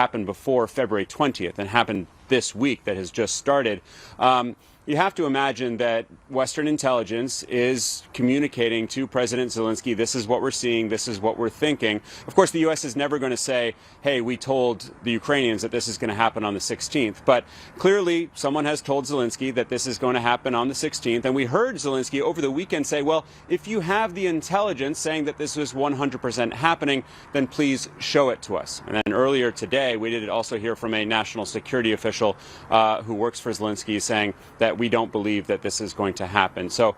happened before February 20th and happened this week that has just started. You have to imagine that Western intelligence is communicating to President Zelensky, this is what we're seeing, this is what we're thinking. Of course, the U.S. is never going to say, hey, we told the Ukrainians that this is going to happen on the 16th. But clearly, someone has told Zelensky that this is going to happen on the 16th. And we heard Zelensky over the weekend say, well, if you have the intelligence saying that this is 100% happening, then please show it to us. And then earlier today, we did also hear from a national security official who works for Zelensky saying that we don't believe that this is going to happen. So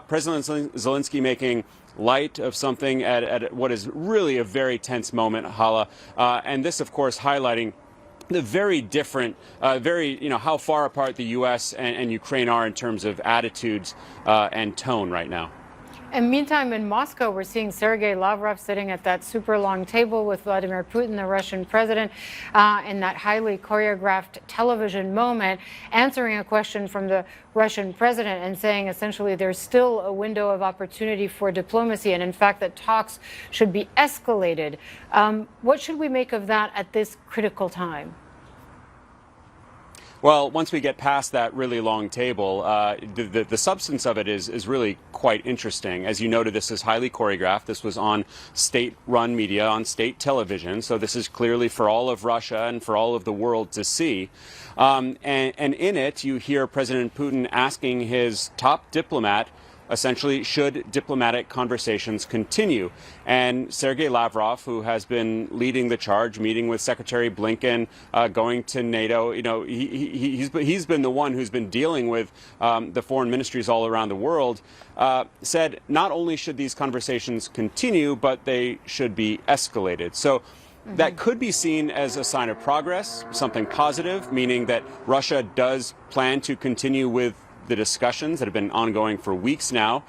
President Zelensky making light of something at what is really a very tense moment, Hala. And this, of course, highlighting the very different, how far apart the U.S. and Ukraine are in terms of attitudes and tone right now. And meantime, in Moscow, we're seeing Sergei Lavrov sitting at that super long table with Vladimir Putin, the Russian president, in that highly choreographed television moment, answering a question from the Russian president and saying essentially there's still a window of opportunity for diplomacy and, in fact, that talks should be escalated. What should we make of that at this critical time? Well, once we get past that really long table, the substance of it is really quite interesting. As you noted, this is highly choreographed. This was on state-run media, on state television. So this is clearly for all of Russia and for all of the world to see. And in it, you hear President Putin asking his top diplomat, essentially, should diplomatic conversations continue? And Sergei Lavrov, who has been leading the charge, meeting with Secretary Blinken, going to NATO, he's been the one who's been dealing with the foreign ministries all around the world, said not only should these conversations continue, but they should be escalated. So that could be seen as a sign of progress, something positive, meaning that Russia does plan to continue with the discussions that have been ongoing for weeks now.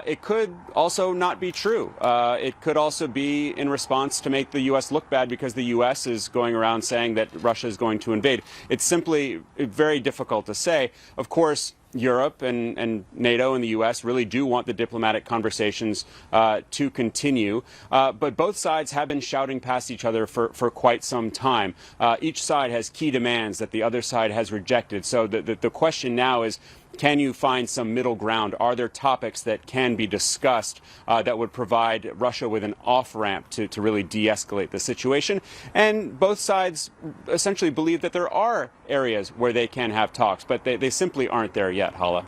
It could also not be true. It could also be in response to make the U.S. look bad because the U.S. is going around saying that Russia is going to invade. It's simply very difficult to say. Of course, Europe and NATO and the U.S. really do want the diplomatic conversations to continue. But both sides have been shouting past each other for quite some time. Each side has key demands that the other side has rejected. So the question now is, can you find some middle ground? Are there topics that can be discussed that would provide Russia with an off-ramp to really de-escalate the situation? And both sides essentially believe that there are areas where they can have talks, but they simply aren't there yet, Hala.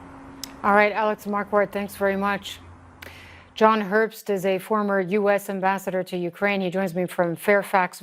All right, Alex Marquardt, thanks very much. John Herbst is a former U.S. ambassador to Ukraine. He joins me from Fairfax,